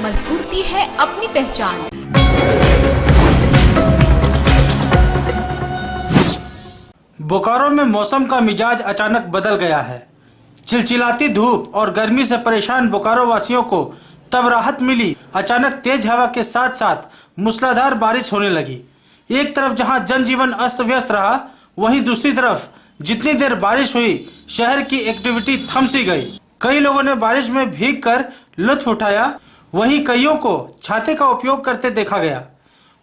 मजबूती है अपनी पहचान। बोकारो में मौसम का मिजाज अचानक बदल गया है। चिलचिलाती धूप और गर्मी से परेशान बोकारो वासियों को तब राहत मिली, अचानक तेज हवा के साथ साथ मूसलाधार बारिश होने लगी। एक तरफ जहां जनजीवन अस्त व्यस्त रहा, वहीं दूसरी तरफ जितनी देर बारिश हुई शहर की एक्टिविटी थम सी गई। कई लोगों ने बारिश में भीगकर लुत्फ उठाया, वहीं कईयों को छाते का उपयोग करते देखा गया।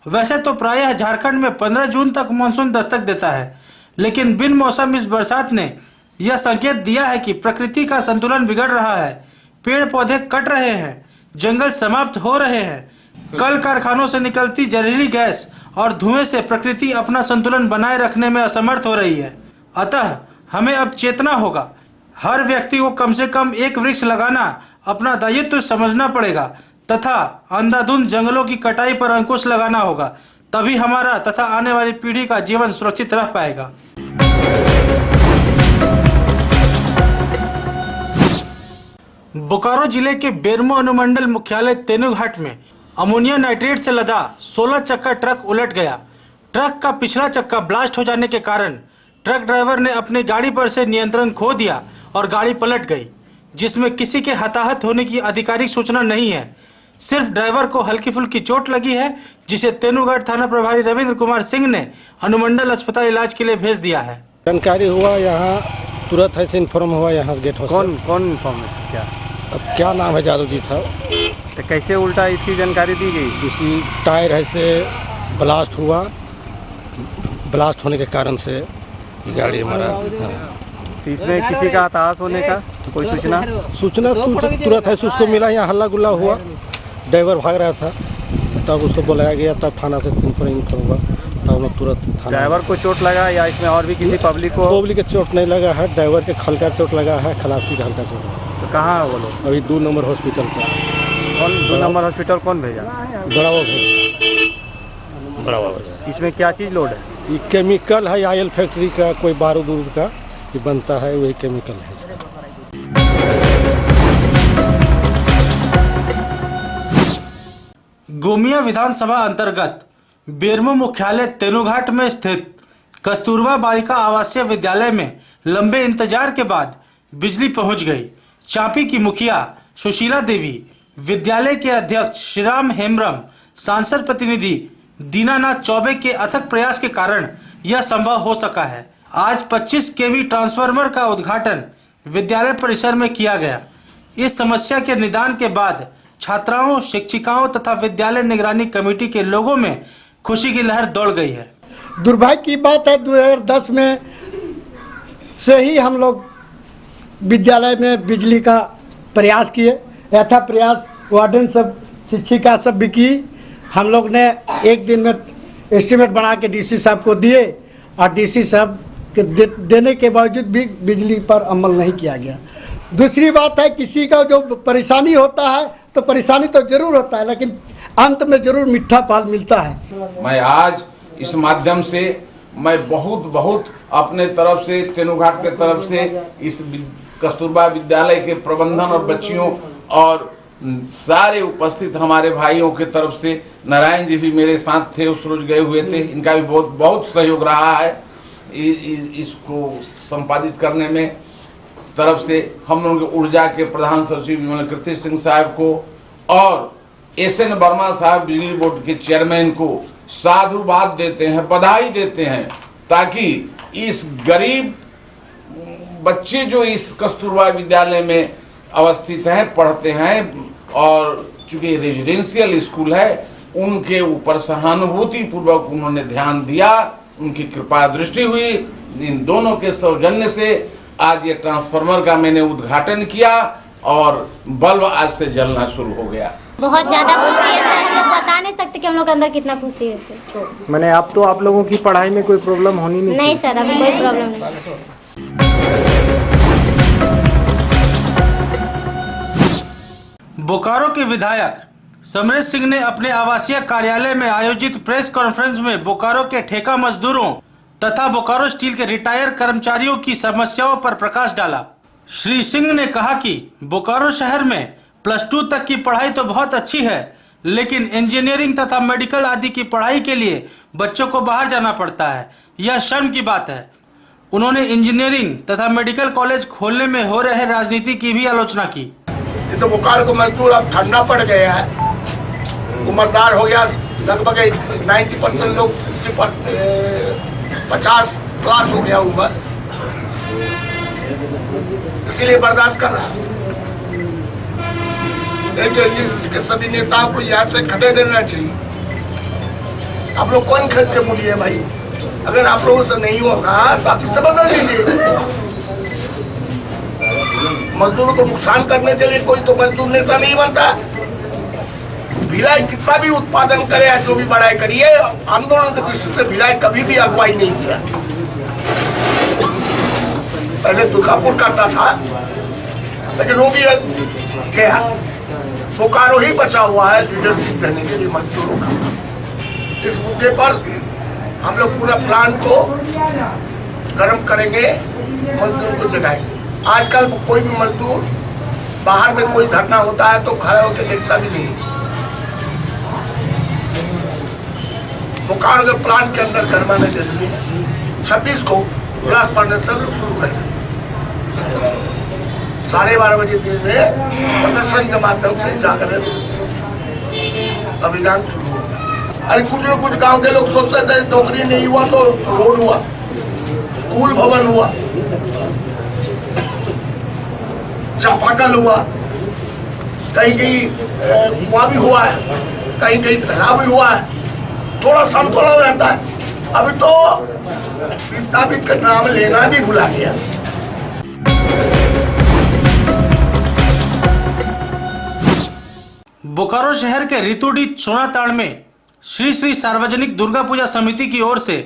वैसे तो प्रायः झारखंड में 15 जून तक मानसून दस्तक देता है, लेकिन बिन मौसम इस बरसात ने यह संकेत दिया है कि प्रकृति का संतुलन बिगड़ रहा है। पेड़ पौधे कट रहे हैं, जंगल समाप्त हो रहे हैं। कल कारखानों से निकलती जहरीली गैस और धुएं से प्रकृति अपना संतुलन बनाए रखने में असमर्थ हो रही है। अतः हमें अब चेतना होगा। हर व्यक्ति को कम से कम एक वृक्ष लगाना अपना दायित्व समझना पड़ेगा तथा अंधाधुंध जंगलों की कटाई पर अंकुश लगाना होगा। तभी हमारा तथा आने वाली पीढ़ी का जीवन सुरक्षित रह पाएगा। बोकारो जिले के बेरमो अनुमंडल मुख्यालय तेनुघाट में अमोनिया नाइट्रेट से लदा 16 चक्का ट्रक उलट गया। ट्रक का पिछला चक्का ब्लास्ट हो जाने के कारण ट्रक ड्राइवर ने अपनी गाड़ी पर से नियंत्रण खो दिया और गाड़ी पलट गई, जिसमें किसी के हताहत होने की आधिकारिक सूचना नहीं है। सिर्फ ड्राइवर को हल्की फुल्की चोट लगी है, जिसे तेनुघाट थाना प्रभारी रविंद्र कुमार सिंह ने अनुमंडल अस्पताल इलाज के लिए भेज दिया है। जानकारी हुआ यहाँ तुरंत ऐसे इन्फॉर्म हुआ यहाँ गेट हाउस। कौन इन्फॉर्मेशन क्या? अब क्या नाम है जादू जी था। तो कैसे उल्टा इसकी जानकारी दी गई? इसी टायर ऐसे ब्लास्ट हुआ, ब्लास्ट होने के कारण से गाड़ी हमारा। तो इसमें किसी का हताहत होने का कोई सूचना तुरंत है उसको मिला। यहाँ हल्ला गुल्ला हुआ, ड्राइवर भाग रहा था, तब उसको बुलाया गया, तब थाना से इन्फॉर्म हुआ, तब लोग तुरंत। ड्राइवर को चोट लगा या इसमें और भी किसी पब्लिक के चोट नहीं लगा है। ड्राइवर के हल्का चोट लगा है, खलासी का हल्का चोट। तो कहाँ है वो लोग? अभी 2 नंबर हॉस्पिटल पर। कौन 2 नंबर हॉस्पिटल कौन भेजा? बड़ा। इसमें क्या चीज लोड है? ये केमिकल है, ऑयल फैक्ट्री का कोई बारूद का ये बनता है, वही केमिकल है इसका। गोमिया विधानसभा अंतर्गत बेरमो मुख्यालय तेनुघाट में स्थित कस्तूरबा बालिका आवासीय विद्यालय में लंबे इंतजार के बाद बिजली पहुंच गई। चांपी की मुखिया सुशीला देवी, विद्यालय के अध्यक्ष श्रीराम हेम्ब्रम, सांसद प्रतिनिधि दीनानाथ चौबे के अथक प्रयास के कारण यह संभव हो सका है। आज 25 केवी ट्रांसफार्मर का उद्घाटन विद्यालय परिसर में किया गया। इस समस्या के निदान के बाद छात्राओं, शिक्षिकाओं तथा विद्यालय निगरानी कमेटी के लोगों में खुशी की लहर दौड़ गई है। दुर्भाग्य की बात है 2010 में से ही हम लोग विद्यालय में बिजली का प्रयास किए। यथा प्रयास वार्डन सब, शिक्षिका सब भी की। हम लोग ने एक दिन में एस्टीमेट बना के डीसी साहब को दिए और डीसी साहब के देने के बावजूद भी बिजली पर अमल नहीं किया गया। दूसरी बात है, किसी का जो परेशानी होता है तो परेशानी तो जरूर होता है, लेकिन अंत में जरूर मीठा फल मिलता है। मैं आज इस माध्यम से मैं बहुत अपने तरफ से, तेनुघाट के तरफ से, इस कस्तूरबा विद्यालय के प्रबंधन और बच्चियों और सारे उपस्थित हमारे भाइयों के तरफ से, नारायण जी भी मेरे साथ थे, उस रोज गए हुए थे, इनका भी बहुत सहयोग रहा है इसको संपादित करने में। तरफ से हम लोगों के ऊर्जा के प्रधान सचिव विमल कृति सिंह साहब को और SN वर्मा साहब बिजली बोर्ड के चेयरमैन को साधुवाद देते हैं, बधाई देते हैं, ताकि इस गरीब बच्चे जो इस कस्तूरबा विद्यालय में अवस्थित हैं, पढ़ते हैं, और चूंकि रेजिडेंशियल स्कूल है, उनके ऊपर सहानुभूति पूर्वक उन्होंने ध्यान दिया, उनकी कृपा दृष्टि हुई। इन दोनों के सौजन्य से आज ये ट्रांसफार्मर का मैंने उद्घाटन किया और बल्ब आज से जलना शुरू हो गया। बहुत ज्यादा खुशी है, हम लोग बता नहीं सकते कि हम लोग अंदर कितना खुशी है। मैंने अब तो आप लोगों की पढ़ाई में कोई प्रॉब्लम होनी नहीं सर, अभी कोई प्रॉब्लम नहीं। बोकारो के विधायक समरेश सिंह ने अपने आवासीय कार्यालय में आयोजित प्रेस कॉन्फ्रेंस में बोकारो के ठेका मजदूरों तथा बोकारो स्टील के रिटायर कर्मचारियों की समस्याओं पर प्रकाश डाला। श्री सिंह ने कहा कि बोकारो शहर में +2 तक की पढ़ाई तो बहुत अच्छी है, लेकिन इंजीनियरिंग तथा मेडिकल आदि की पढ़ाई के लिए बच्चों को बाहर जाना पड़ता है। यह शर्म की बात है। उन्होंने इंजीनियरिंग तथा मेडिकल कॉलेज खोलने में हो रहे राजनीति की भी आलोचना की। ये तो बोकारो को मजदूर अब ठंडा पड़ गया है, उम्रदार हो गया, लगभग 90% लोग 50 प्लस हो गया उम्र, इसीलिए बर्दाश्त कर रहा है। के सभी नेताओं को यहाँ से खदेड़ देना चाहिए। आप लोग कौन खरीद के बोलिए भाई, अगर आप लोगों से नहीं होगा तो आप इससे बदल लीजिए। मजदूरों को नुकसान करने के लिए कोई तो मजदूर नेता नहीं बनता। भिलाई कितना भी उत्पादन करे या जो भी बढ़ाई करिए, आंदोलन की दृष्टि से भिलाई कभी भी अगुवाई नहीं किया। पहले दुर्गापुर करता था, लेकिन वो भी गया। बोकारो ही बचा हुआ है लीडरशिप देने के लिए मजदूरों का। इस मुद्दे पर हम लोग पूरा प्लान को गर्म करेंगे, मजदूरों को जगाएंगे। आजकल कोई भी मजदूर बाहर में कोई धरना होता है तो खड़े होकर देखता भी नहीं। बोकारो के प्लान के अंदर करवाना जरूरी है। 26 को क्लास पढ़ने सब लोग शुरू करें। 12:30 बजे दिन में प्रदर्शन के माध्यम से जाकर अभियान शुरू होगा। अरे कुछ गांव के लोग सोचते थे नौकरी नहीं हुआ तो रोड हुआ, स्कूल भवन हुआ, चापाकल हुआ, कहीं कहीं कुआं भी हुआ है, कहीं कहीं तालाब भी हुआ है। थोड़ा संतुलन रहता है। अभी तो विस्थापित का नाम लेना भी भुला गया। बोकारो शहर के ऋतुडी सोनाताड़ में श्री श्री सार्वजनिक दुर्गा पूजा समिति की ओर से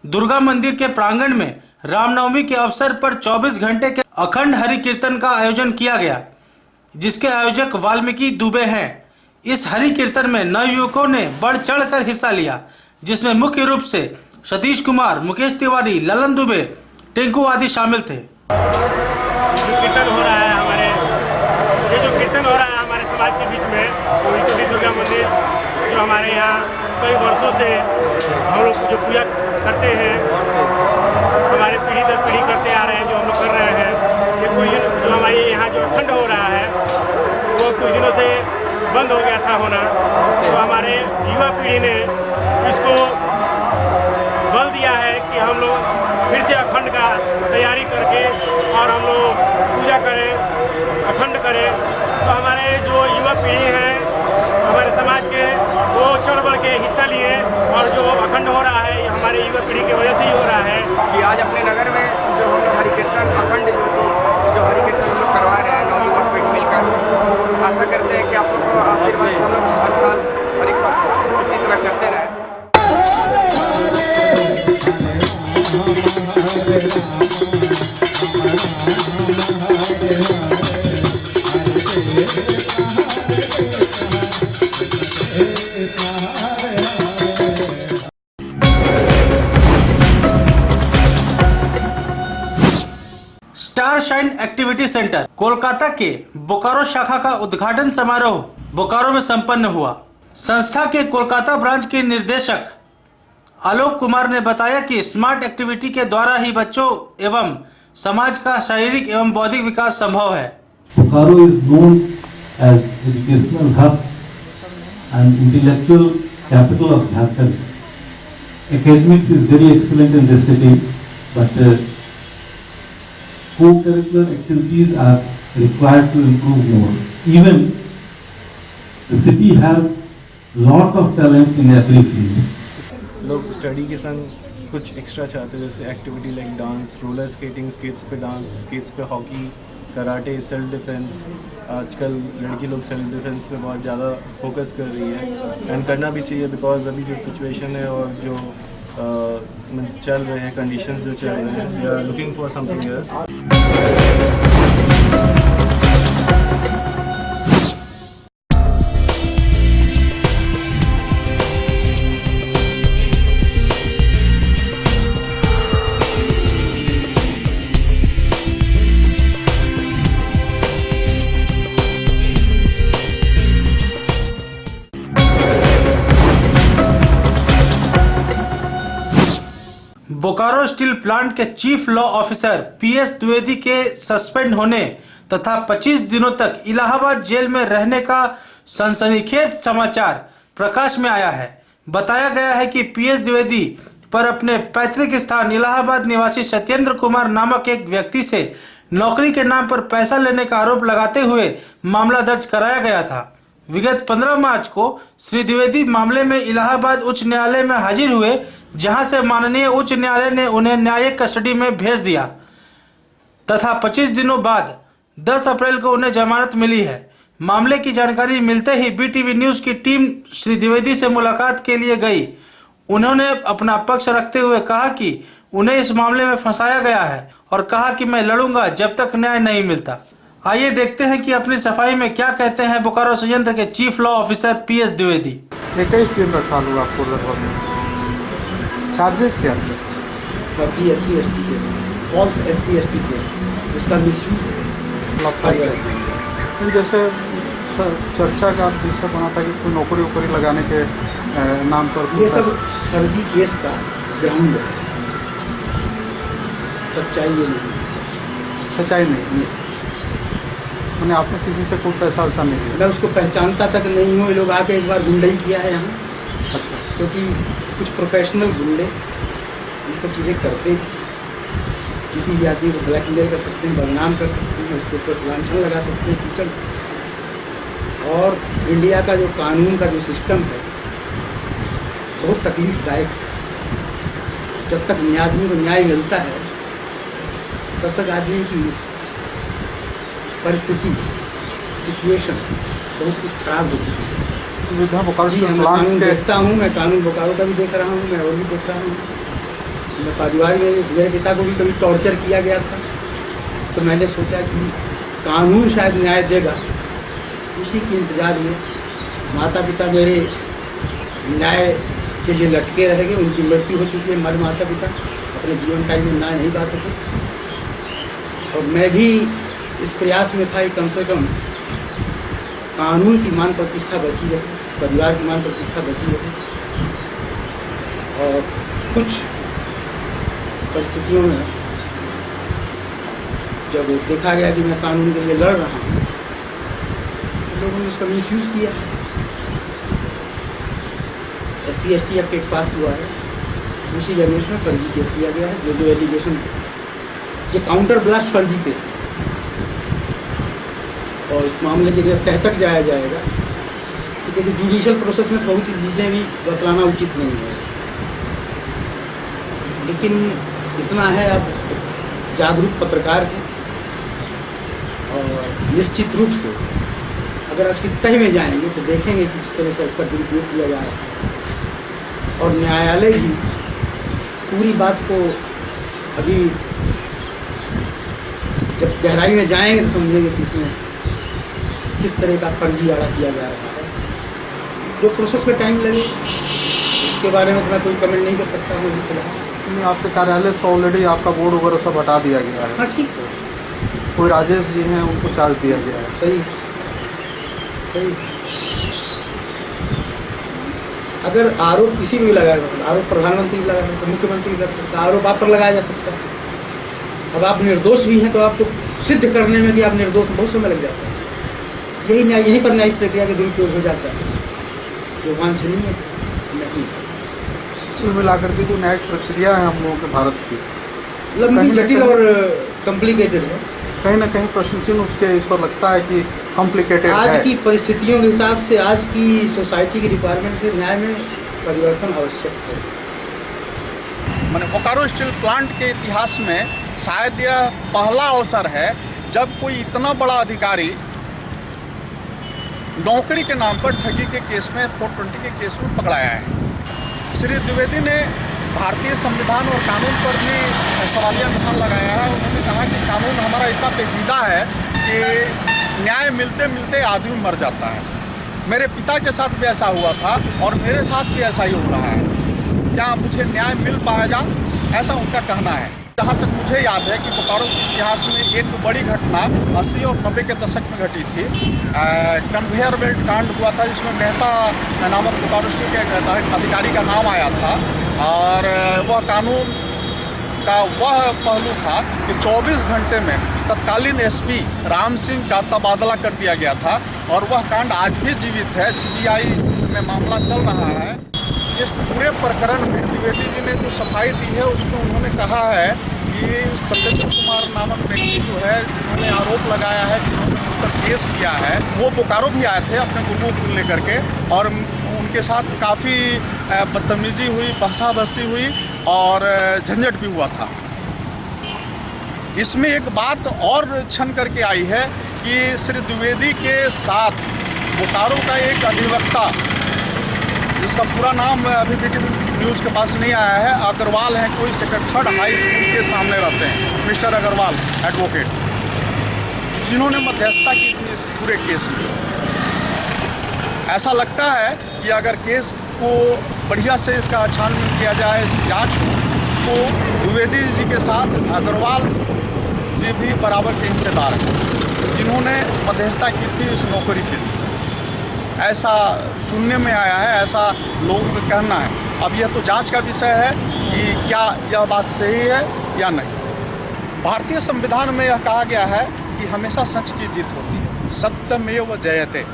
दुर्गा मंदिर के प्रांगण में रामनवमी के अवसर पर 24 घंटे के अखंड हरि कीर्तन का आयोजन किया गया, जिसके आयोजक वाल्मीकि दुबे हैं। इस हरि कीर्तन में नवयुवकों ने बढ़ चढ़कर हिस्सा लिया, जिसमें मुख्य रूप से सतीश कुमार, मुकेश तिवारी, ललन दुबे, टिंकू आदि शामिल थे। कीर्तन हो रहा है हमारे समाज के बीच में, ऋतुडी दुर्गा मंदिर जो हमारे यहाँ कई वर्षों से हम लोग जो पूजा करते हैं, हमारे पीढ़ी दर पीढ़ी करते आ रहे हैं, जो हम लोग कर रहे हैं। ये कुछ जो हमारे यहाँ जो अखंड हो रहा है वो कुछ दिनों से बंद हो गया था होना, तो हमारे युवा पीढ़ी ने इसको बल दिया है कि हम लोग फिर से अखंड का तैयारी करके और हम लोग पूजा करें, अखंड करें। तो हमारे जो युवा पीढ़ी है हमारे समाज के, वो चढ़ बढ़ के हिस्सा लिए और जो अखंड हो रहा है हमारे युवा पीढ़ी की वजह से ही हो रहा है। कि आज अपने नगर में जो हम लोग हरि कीर्तन अखंड जो हरि कीर्तन हम लोग करवा रहे हैं नवयुवक मिलकर, आशा करते हैं कि आप लोग को आशीर्वाद हम लोग हर साल हरि इसी तरह करते रहे। Star shine activity centre Kolkata के बोकारो शाखा का उद्घाटन समारोह बोकारो में संपन्न हुआ। संस्था के कोलकाता ब्रांच के निर्देशक आलोक कुमार ने बताया कि स्मार्ट एक्टिविटी के द्वारा ही बच्चों एवं समाज का शारीरिक एवं बौद्धिक विकास संभव है। Bokaro is known as educational hub and intellectual capital of Jharkhand. Academics is very excellent in this city, but co-curricular activities are required to improve more. Even the city has lot of talent in every field. लोग study के संग कुछ extra चाहते हैं, जैसे activity like dance, roller skating, skates पे dance, skates पे hockey, karate, self defence. आजकल लड़की लोग सेल्फ डिफेंस पे बहुत ज़्यादा फोकस कर रही है एंड करना भी चाहिए, बिकॉज अभी जो सिचुएशन है और जो चल रहे हैं, कंडीशंस जो चल रहे हैं, we are looking for something else. Bokaro steel plant के chief law officer PS Dwivedi के सस्पेंड होने तथा 25 दिनों तक इलाहाबाद जेल में रहने का सनसनीखेज समाचार प्रकाश में आया है। बताया गया है कि पीएस द्विवेदी पर अपने पैतृक स्थान इलाहाबाद निवासी सत्येंद्र कुमार नामक एक व्यक्ति से नौकरी के नाम पर पैसा लेने का आरोप लगाते हुए मामला दर्ज कराया गया था। विगत 15 मार्च को श्री द्विवेदी मामले में इलाहाबाद उच्च न्यायालय में हाजिर हुए, जहां से माननीय उच्च न्यायालय ने उन्हें न्यायिक कस्टडी में भेज दिया तथा 25 दिनों बाद 10 अप्रैल को उन्हें जमानत मिली है। मामले की जानकारी मिलते ही बीटीवी न्यूज की टीम श्री द्विवेदी से मुलाकात के लिए गई। उन्होंने अपना पक्ष रखते हुए कहा कि उन्हें इस मामले में फंसाया गया है और कहा कि मैं लड़ूंगा जब तक न्याय नहीं मिलता। आइए देखते हैं कि अपनी सफाई में क्या कहते हैं बोकारो संयंत्र के chief law officer PS Dwivedi. 21 दिन रखा हुआ आपको लगभग, चार्जेस क्या थे? फर्जी SC/ST case, false SC/ST case, उसका मिसयूज जैसे चर्चा का विषय बना था कि कोई नौकरी वोकरी लगाने के नाम पर ये सब फर्जी केस का ग्राउंड है, सच्चाई ये नहीं, सच्चाई नहीं। मैंने आपने किसी से कोई पैसा वैसा नहीं लिया? मैं उसको पहचानता तक नहीं हूँ। ये लोग आके एक बार गुंडा ही किया है यहाँ। अच्छा। क्योंकि कुछ प्रोफेशनल गुंडे ये सब चीज़ें करते, किसी भी आदमी को ब्लैकमेल कर सकते हैं, बदनाम कर सकते हैं, उसके ऊपर लांछन लगा सकते हैं, कीचड़। और इंडिया का जो कानून का जो सिस्टम है बहुत तकलीफदायक है। जब तक आदमी को न्याय मिलता है तब तक आदमी की परिस्थिति, सिचुएशन बहुत कुछ खराब हो चुकी है। बोकारो जी, मैं कानून देखता हूँ, मैं कानून बोकारो का भी देख रहा हूँ, मैं और भी देख रहा हूँ। मैं परिवार में मेरे पिता को भी कभी टॉर्चर किया गया था, तो मैंने सोचा कि कानून शायद न्याय देगा, उसी के इंतजार में माता पिता मेरे न्याय के लिए लटके रह गए। उनकी मृत्यु हो चुकी है, हमारे माता पिता अपने जीवन काल में न्याय नहीं पा सके। और मैं भी इस प्रयास में था कि कम से कम कानून की मान प्रतिष्ठा बची रहे, परिवार की मान प्रतिष्ठा बची रहे। और कुछ परिस्थितियों में जब देखा गया कि मैं कानून के लिए लड़ रहा हूँ, लोगों ने उसका मिसयूज किया। SC/ST एक्ट एक पास हुआ है, उसी एलिगेशन में फर्जी केस किया गया है। जो एलिगेशन, ये काउंटर ब्लास्ट फर्जी केस, और इस मामले के लिए तह तक जाया जाएगा, क्योंकि जुडिशियल प्रोसेस में बहुत सी चीजें भी बतलाना उचित नहीं है। लेकिन इतना है, अब जागरूक पत्रकार हैं और निश्चित रूप से अगर उसकी तह में जाएंगे तो देखेंगे कि किस तरह से इसका दुरुपयोग किया जा रहा है। और न्यायालय भी पूरी बात को अभी जब गहराई में जाएंगे तो समझेंगे कि इसमें किस तरह का फर्जी आड़ा किया जा रहा है। जो प्रोसेस में टाइम लगे इसके बारे में तो मैं कोई कमेंट नहीं कर सकता हूँ अभी फिलहाल। आपके कार्यालय से ऑलरेडी आपका बोर्ड वगैरह सब हटा दिया गया है? हाँ, ठीक है। कोई राजेश जी हैं, उनको चार्ज दिया गया है? सही सही। अगर आरोप किसी भी लगाया सकता, आरोप प्रधानमंत्री लगा सकता, मुख्यमंत्री लग सकता, आरोप आप पर लगाया जा सकता है। अब आप निर्दोष भी हैं तो आपको सिद्ध करने में कि आप निर्दोष बहुत समय लग जाता है। यहीं पर न्यायिक प्रक्रिया के दुरुपयोग हो जाता है, जो वांछनीय नहीं। कुल मिलाकर के जो न्यायिक प्रक्रिया है हम लोगों के भारत की लंबी, जटिल और कॉम्प्लिकेटेड है। कहीं ना कहीं प्रश्न चिन्ह उसके इस पर लगता है कि कॉम्प्लिकेटेड है। आज की परिस्थितियों के हिसाब से, आज की सोसाइटी की रिक्वायरमेंट से न्याय में परिवर्तन आवश्यक है। मैंने बोकारो स्टील प्लांट के इतिहास में शायद यह पहला अवसर है जब कोई इतना बड़ा अधिकारी नौकरी के नाम पर ठगी के केस में, 420 के केस में पकड़ाया है। श्री द्विवेदी ने भारतीय संविधान और कानून पर भी सवालिया निशान लगाया है। उन्होंने कहा कि कानून हमारा इतना पेचीदा है कि न्याय मिलते मिलते आदमी मर जाता है। मेरे पिता के साथ भी ऐसा हुआ था और मेरे साथ भी ऐसा ही हो रहा है। क्या मुझे न्याय मिल पाएगा, ऐसा उनका कहना है। जहाँ तक मुझे याद है कि बोकारो के इतिहास में एक बड़ी घटना 80 और 90 के दशक में घटी थी। कन्वेयर बेल्ट कांड हुआ था, जिसमें मेहता नामक बोकारो के अधिकारी का नाम आया था और वह कानून का वह पहलू था कि 24 घंटे में तत्कालीन एसपी राम सिंह का तबादला कर दिया गया था और वह कांड आज भी जीवित है। सीबीआई में मामला चल रहा है। इस पूरे प्रकरण में द्विवेदी जी ने जो सफाई दी है उसमें उन्होंने कहा है कि सत्येंद्र कुमार नामक व्यक्ति जो है जिन्होंने आरोप लगाया है कि उन्होंने उस पर केस किया है, वो बोकारो भी आए थे अपने गुरुओं को लेकर के और उनके साथ काफ़ी बदतमीजी हुई, बहसा-बहसी हुई और झंझट भी हुआ था। इसमें एक बात और छन करके आई है कि श्री द्विवेदी के साथ बोकारो का एक अधिवक्ता, जिसका पूरा नाम अभी BTV न्यूज़ के पास नहीं आया है, अग्रवाल हैं, कोई सेक्रेटरी 3rd हाई स्कूल के सामने रहते हैं, मिस्टर अग्रवाल एडवोकेट, जिन्होंने मध्यस्थता की थी इस पूरे केस में। ऐसा लगता है कि अगर केस को बढ़िया से इसका छानबीन किया जाए, इस जांच को, द्विवेदी जी के साथ अग्रवाल जी भी बराबर के हिस्सेदार हैं, जिन्होंने मध्यस्थता की थी इस नौकरी के लिए। ऐसा सुनने में आया है, ऐसा लोगों का कहना है। अब यह तो जांच का विषय है कि क्या यह बात सही है या नहीं। भारतीय संविधान में यह कहा गया है कि हमेशा सच की जीत होती है, सत्यमेव जयते।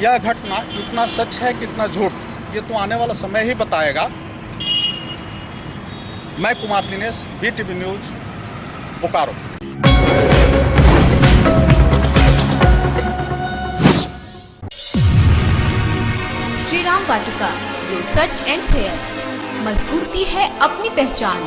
यह घटना कितना सच है कितना झूठ, ये तो आने वाला समय ही बताएगा। मैं कुमार दिनेश, BTV न्यूज, बोकारो। श्री राम वाटिका, जो सच एंड फेयर, मजबूती है अपनी पहचान।